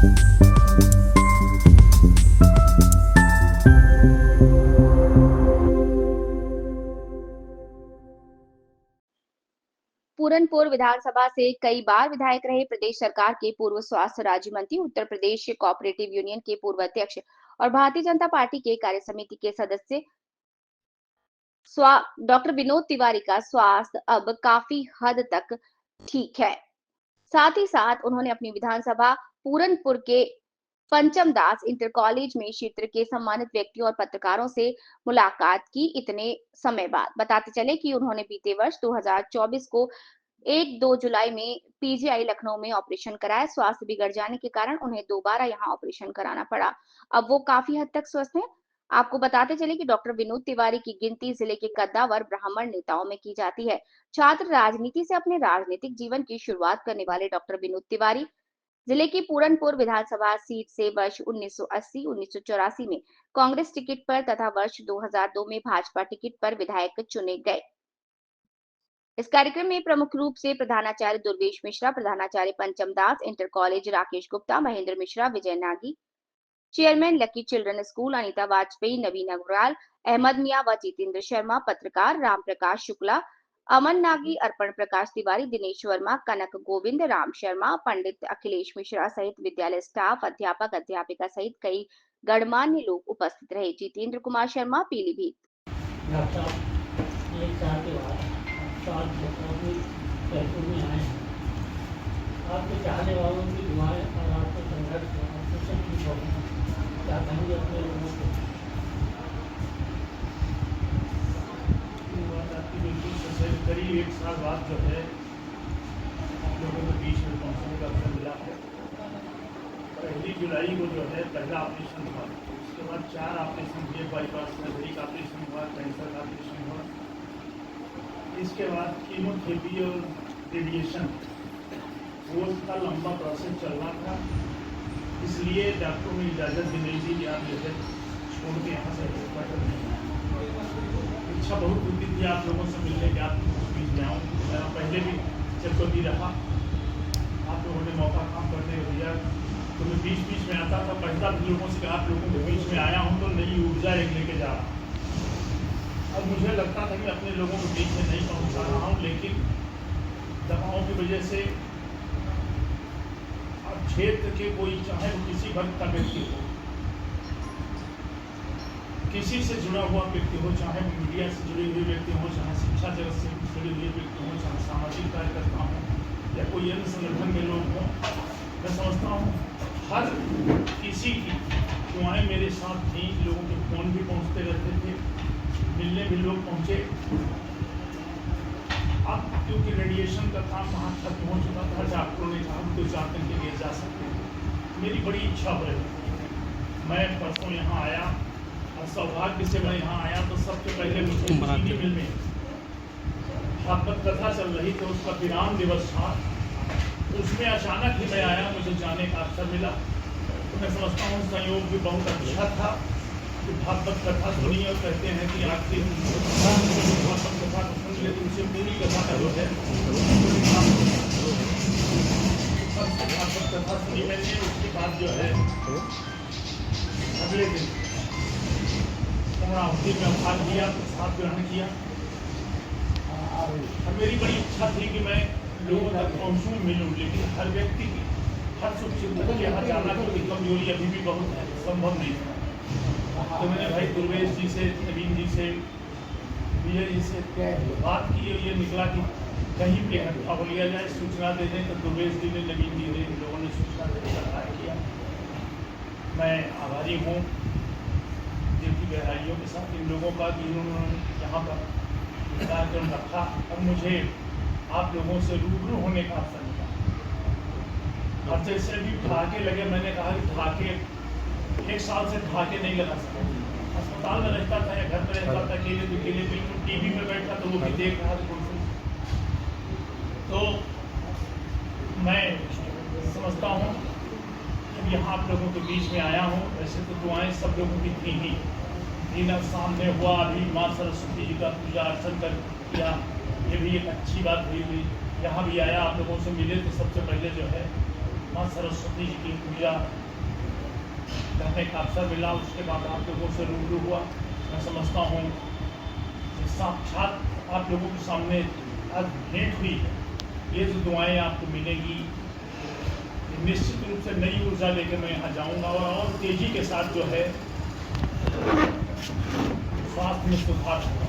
पूरनपुर विधानसभा से कई बार विधायक रहे प्रदेश सरकार के पूर्व स्वास्थ्य राज्य मंत्री, उत्तर प्रदेश कोऑपरेटिव यूनियन के पूर्व अध्यक्ष और भारतीय जनता पार्टी के कार्य समिति के सदस्य डॉक्टर विनोद तिवारी का स्वास्थ्य अब काफी हद तक ठीक है। साथ ही साथ उन्होंने अपनी विधानसभा पूरनपुर के पंचम दास इंटर कॉलेज में क्षेत्र के सम्मानित व्यक्तियों और पत्रकारों से मुलाकात की। इतने समय बाद बताते चले कि उन्होंने बीते वर्ष 2024 को 1-2 जुलाई में पीजीआई लखनऊ में ऑपरेशन कराया। स्वास्थ्य बिगड़ जाने के कारण उन्हें दोबारा यहां ऑपरेशन कराना पड़ा। अब वो काफी हद तक स्वस्थ हैं। आपको बताते चले कि डॉक्टर विनोद तिवारी की गिनती जिले के कद्दावर ब्राह्मण नेताओं में की जाती है। छात्र राजनीति से अपने राजनीतिक जीवन की शुरुआत करने वाले डॉक्टर विनोद तिवारी जिले की पूरनपुर विधानसभा सीट से वर्ष 1980-1984 में कांग्रेस टिकट पर तथा वर्ष 2002 में भाजपा टिकट पर विधायक चुने गए। इस कार्यक्रम में प्रमुख रूप से प्रधानाचार्य दुर्वेश मिश्रा, प्रधानाचार्य Pancham Das Inter College Rakesh Gupta, Mahendra Mishra, Vijay Nagi, chairman Lucky Children School Anita Vajpayee, Naveen Agarwal, Ahmed Miyan व जितेंद्र शर्मा, पत्रकार राम प्रकाश शुक्ला, अमन नागी, अर्पण प्रकाश तिवारी, दिनेश वर्मा, कनक गोविंद, राम शर्मा, पंडित अखिलेश मिश्रा सहित विद्यालय स्टाफ, अध्यापक अध्यापिका सहित कई गणमान्य लोग उपस्थित रहे। जितेंद्र कुमार शर्मा, पीलीभीत। आपके चाहने वालों की दुआएं और आपके संघर्ष आपको सब कुछ होगा। क्या कहेंगे अपने लोगों को? बात आपकी बिल्कुल सही। करीब 1 साल बाद जो है आप लोगों के बीच में पहुँचने का अवसर मिला है। 1 जुलाई को जो है पहला ऑपरेशन हुआ, उसके बाद 4 ऑपरेशन हुए, बाईपास सर्जरी का ऑपरेशन हुआ, कैंसर का ऑपरेशन हुआ, इसके बाद कीमोथेरेपी और रेडिएशन, वो उसका लंबा प्रोसेस चल रहा था। इसलिए डॉक्टरों ने इजाज़त भी नहीं दी कि आप जो है छोड़ के यहाँ से हेडक्वार्टर नहीं आए। इच्छा बहुत होती थी आप लोगों से मिलने के, आप बीच में आऊँ। मैं पहले भी जब कभी रहा, आप लोगों ने मौका काम करने को दिया तो मैं बीच बीच में आता था, पहला भी लोगों से आप लोगों के बीच में आया हूँ तो नई ऊर्जा एक लेके जा रहा। अब मुझे लगता था कि अपने लोगों के बीच में नहीं पहुँच पा रहा हूँ, लेकिन दबाव की वजह से अब क्षेत्र के कोई, चाहे वो किसी वर्ग का व्यक्ति हो, किसी से जुड़ा हुआ व्यक्ति हो, चाहे वो मीडिया से जुड़े हुए व्यक्ति हो, चाहे शिक्षा जगत से जुड़े हुए व्यक्ति हो, चाहे सामाजिक कार्यकर्ता हो या कोई अन्य संगठन के लोग हों, मैं समझता हूँ हर किसी की दुआएं मेरे साथ थी। लोगों के फोन भी पहुँचते रहते थे, मिलने भी लोग पहुँचे। अब क्योंकि रेडिएशन का काम वहाँ खत्म हो चुका था, डॉक्टरों ने कहा 2-4 दिन के लिए जा सकते हैं। मेरी बड़ी इच्छा हो रही, मैं परसों यहाँ आया और सौभाग्य से मैं यहाँ आया तो सबसे पहले मुझे चीनी मिल में भागवत कथा चल रही थी, उसका विराम दिवस था, उसमें अचानक ही मैं आया, मुझे जाने का अवसर मिला। तो मैं समझता हूँ संयोग भी बहुत अच्छा था कि भागवत कथा सुनी और कहते हैं कि आपकी भागवत कथा को सुन ले तो उसे पूरी कथा का जो है भागवत कथा सुनी मैंने। उसके बाद जो है अगले दिन पूर्णाहुति में भाग लिया, प्रसाद ग्रहण किया और मेरी बड़ी इच्छा थी कि मैं लोगों तक पहुँचूँ, मिलूँ, लेकिन हर व्यक्ति की हर सुख चिंतक के यहाँ जाना की कमजोरी अभी भी बहुत है, संभव नहीं है। तो मैंने भाई दुर्वेश जी से, नवीन जी से, विजय जी से बात की, ये निकला कि कहीं पे इकट्ठा हो लिया जाए, सूचना दे दें। तो दुर्वेश जी ने, नवीन जी ने, इन लोगों ने सूचना देने का कार्य किया। मैं आभारी हूँ दिल की गहराइयों के साथ इन लोगों का कि इन्होंने यहाँ पर कार्यक्रम रखा और मुझे आप लोगों से रूबरू होने का अवसर मिला। और जैसे भी ठहाके लगे, मैंने कहा कि ठहाके 1 साल से ठहाके नहीं लगा सका। अस्पताल में रहता था या घर में रहता था, अकेले बिल्कुल टीवी में बैठा तो वो भी देख रहा था। तो मैं समझता हूँ कि यहाँ आप लोगों के बीच में आया हूँ। वैसे तो दुआएं सब लोगों की थी ही, दिन सामने हुआ, अभी माँ सरस्वती जी का पूजा अर्चन कर किया, ये भी एक अच्छी बात हुई। यहाँ भी आया, आप लोगों से मिले तो सबसे पहले जो है माँ सरस्वती जी की पूजा करने का अवसर मिला। उसके बाद आप लोगों से रूबरू हुआ। मैं समझता हूँ कि साक्षात आप लोगों के सामने आज भेंट हुई है। ये जो दुआएं आपको मिलेंगी, निश्चित रूप से नई ऊर्जा लेकर मैं यहाँ जाऊँगा और तेजी के साथ जो है स्वास्थ्य में सुधार होगा।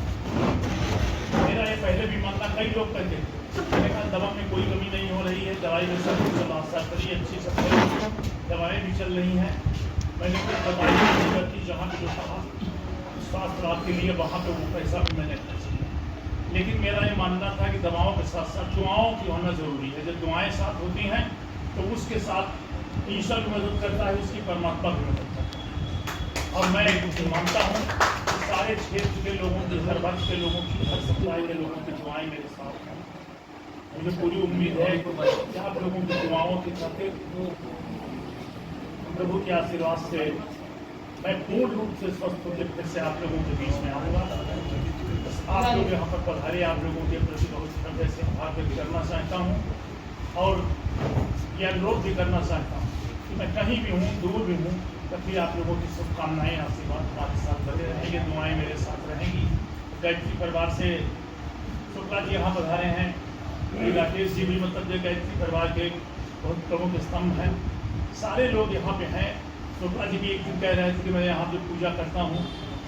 मेरा ये पहले भी मानना, कई लोग कहते थे, मैंने कहा दवा में कोई कमी नहीं हो रही है, दवाई में सब कुछ करी अच्छी सब दवाएँ भी चल रही हैं। मैंने कुछ दवाई नहीं करती, जहाँ पे जो कहा स्वास्थ्य लाभ के लिए वहाँ पे वो पैसा भी मैंने खर्च किया। लेकिन मेरा ये मानना था कि दवाओं के साथ साथ दुआओं की होना जरूरी है। जब दुआएं साथ होती हैं तो उसके साथ ईश्वर भी मदद करता है, उसकी परमात्मा भी मदद करता है। और मैं मानता हूँ कि सारे क्षेत्र के लोगों की, हर वर्ग के लोगों की, हर समुदाय के लोगों की दुआएं मेरे साथ हैं। मुझे पूरी उम्मीद है कि आप लोगों की दुआओं के चलते प्रभु के आशीर्वाद से मैं पूर्ण रूप से स्वस्थ होकर फिर से आप लोगों के बीच में आऊँगा। आप लोग यहाँ पर पधारे, आप लोगों के प्रति बहुत श्रद्धा से आभार व्यक्त करना चाहता हूँ और यह अनुरोध भी करना चाहता हूँ कि मैं कहीं भी हूँ, दूर भी हूँ, तब भी आप लोगों की शुभकामनाएं, आशीर्वाद हमारे साथ बने रहेंगे, दुआएं मेरे साथ रहेंगी। गायत्री परिवार से शुक्ला जी यहाँ पधारे हैं, राकेश जी भी मतलब गायत्री परिवार के बहुत प्रमुख स्तंभ हैं। सारे लोग यहाँ पे हैं। शुक्ला जी भी एक दिन कह रहे थे कि मैं यहाँ पे पूजा करता हूँ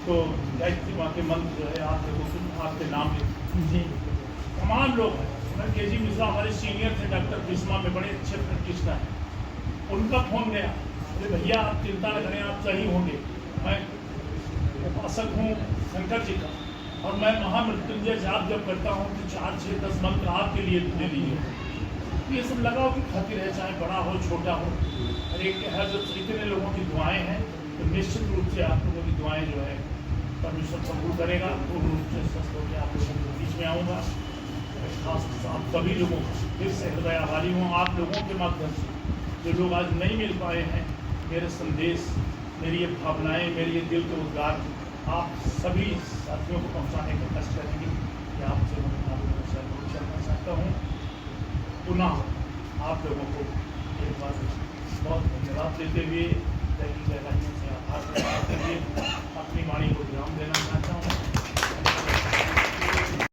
तो गायत्री माँ के मंत्र जो है आप लोगों से आपके नाम जी तमाम लोग हैं। मैं के जी मिश्रा हमारे सीनियर थे, डॉक्टर बिस्मा में बड़े अच्छे प्रैक्टिशनर हैं। उनका फोन गया, अरे भैया आप चिंता न करें, आप सही होंगे। मैं उपासक हूँ शंकर जी का और मैं महामृत्युंजय जाप जब करता हूँ तो 4, 6, 10 मंत्र आपके लिए ले लीजिए। ये सब लगाओ कि खातिर है, चाहे बड़ा हो छोटा हो, हर एक हर जो जितने लोगों की दुआएं हैं तो निश्चित रूप से आप लोगों की दुआएं जो है परमेश्वर कबूल करेगा। पूर्ण रूप से स्वस्थ होकर आप लोगों के बीच में आऊँगा। खास आप सभी लोगों का फिर से हृदय आभारी हूँ। आप लोगों के माध्यम से जो लोग आज नहीं मिल पाए हैं, मेरे संदेश, मेरी ये भावनाएँ, मेरे ये दिल के उद्गार आप सभी साथियों को पहुँचाने का कष्ट करेंगे। कि आपसे मैं करना चाहता हूँ। पुनः आप लोगों को एक बार बहुत धन्यवाद देते हुए गहराइयों से आभार प्रकट करते हुए अपनी वाणी को विराम देना चाहता हूँ।